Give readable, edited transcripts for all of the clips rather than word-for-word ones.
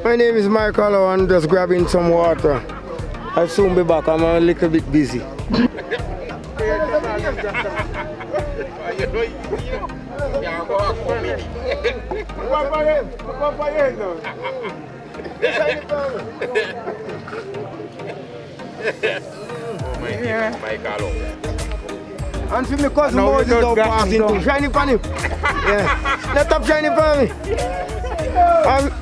My name is Michael. I'm just grabbing some water. I'll soon be back. I'm a little bit busy. And for me cousin Moses don't pass into shining for him. Yeah. Let up shining for me.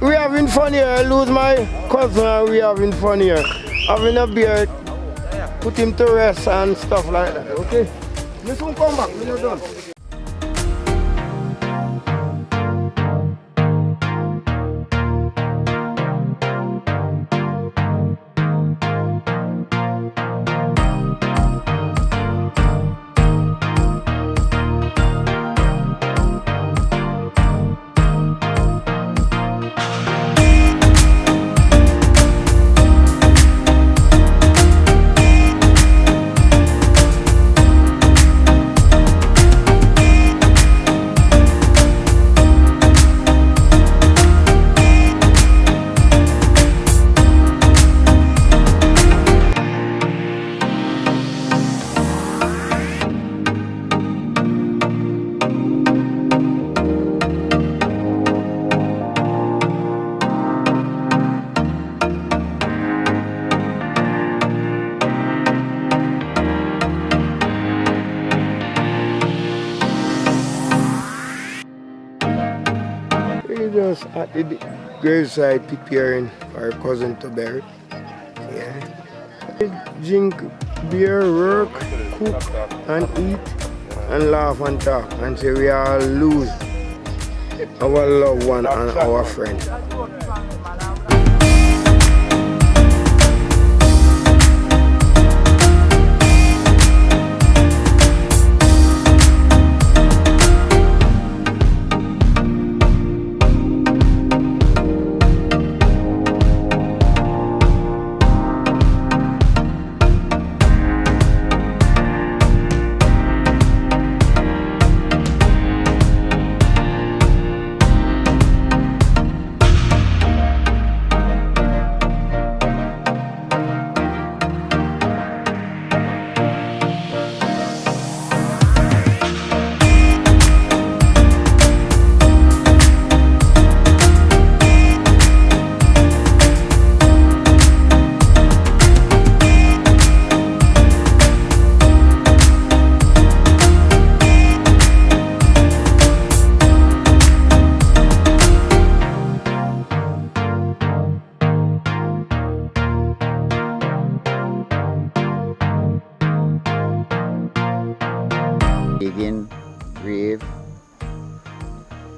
We having fun here. I lose my cousin and we having fun here. Having a beer, put him to rest and stuff like that, okay? Me soon come back, we're not done. Just at the graveside preparing for our cousin to bury. Yeah. Drink beer, work, cook and eat and laugh and talk and say we all lose our loved one and our friend. Digging grave,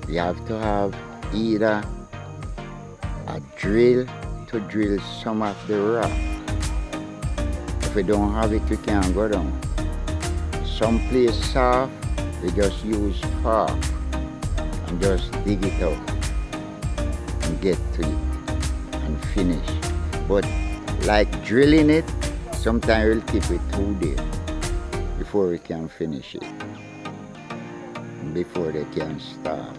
we have to have either a drill to drill some of the rock. If we don't have it, we can't go down. Some place soft, we just use fork and just dig it out and get to it and finish. But like drilling it, sometimes we'll keep it 2 days before we can finish it, before they can start.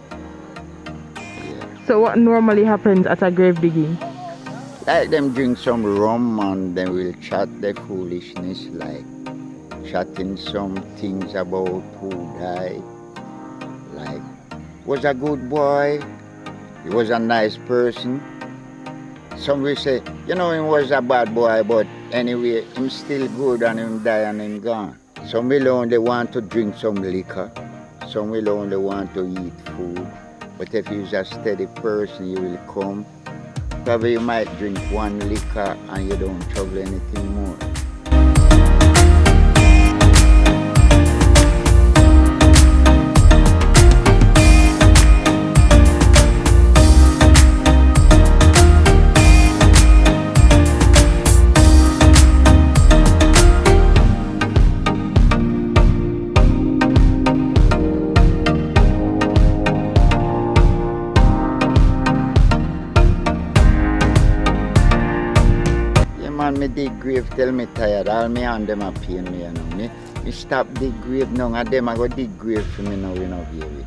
Yeah. So what normally happens at a grave digging? Like them drink some rum and then we'll chat the foolishness, like chatting some things about who died. Like, was a good boy, he was a nice person. Some will say, you know, he was a bad boy, but anyway, him still good and him die and him gone. Some will only want to drink some liquor. Some will only want to eat food. But if you're a steady person, you will come. Probably you might drink 1 liquor and you don't trouble anything more. Me dig grave till me tired, all me hand them a pain me, you know. Me stop dig grave now and them I go dig grave for me now, you know, baby.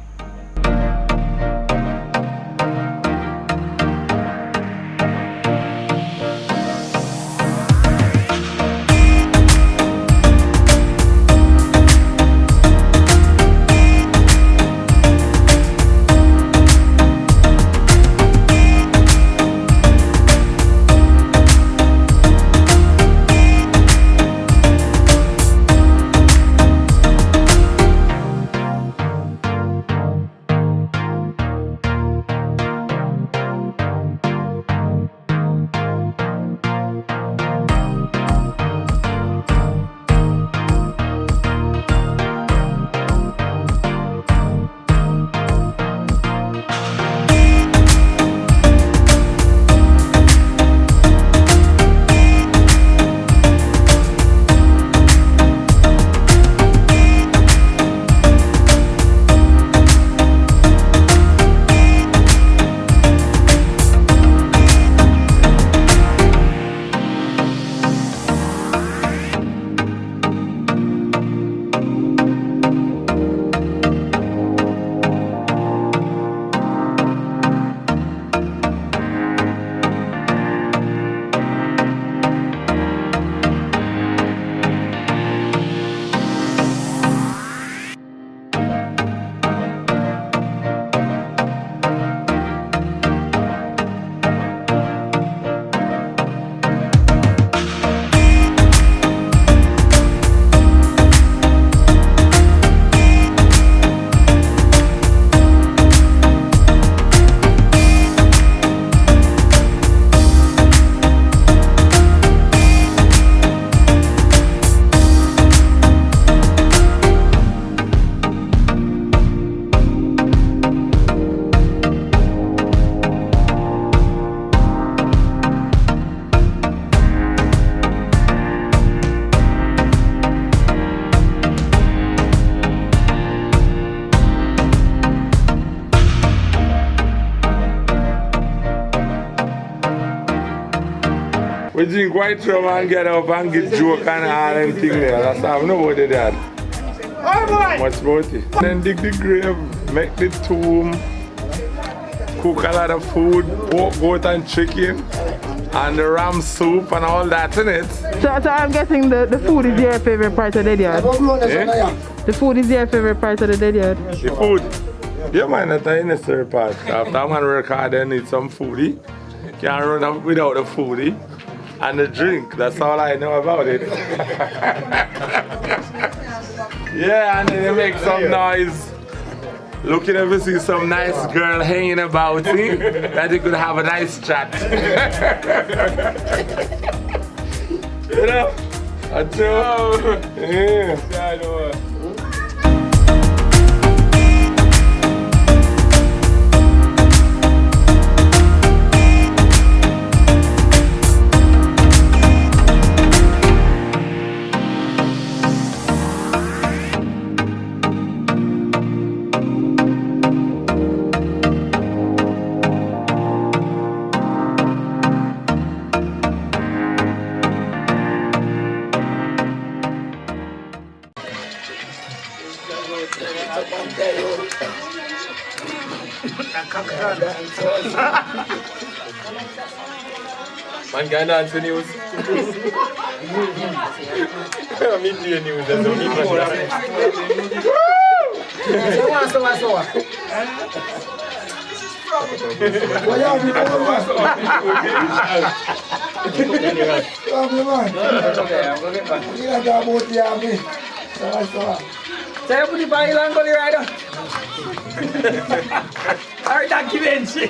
We drink white rum and get up and get joke and all them thing there. That's how I know about it, Dad. Much about it. Then dig the grave, make the tomb, cook a lot of food, pork, goat and chicken, and the ram soup and all that in it. So I'm guessing the food is your favorite part of the dead yard? Eh? The food is your favorite part of the dead yard? The food? Yeah, man, that's the necessary part. After I'm gonna work hard, I need some foodie. Can't run up without the foodie. And the drink, that's all I know about it. Yeah, and then you make some noise. Looking if you see some nice girl hanging about, see? That you could have a nice chat. You know? I tell. Yeah. Man can dance the news. Midday news, that's what Saya pun dipanggil kau lihat dah. Hari dokumentasi.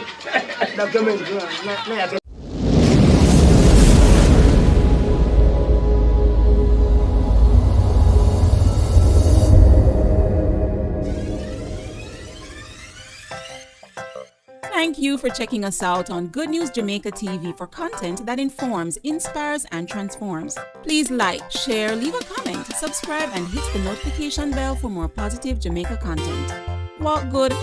Dokumentasi. Thank you for checking us out on Good News Jamaica TV for content that informs, inspires, and transforms. Please like, share, leave a comment, subscribe, and hit the notification bell for more positive Jamaica content. Walk good.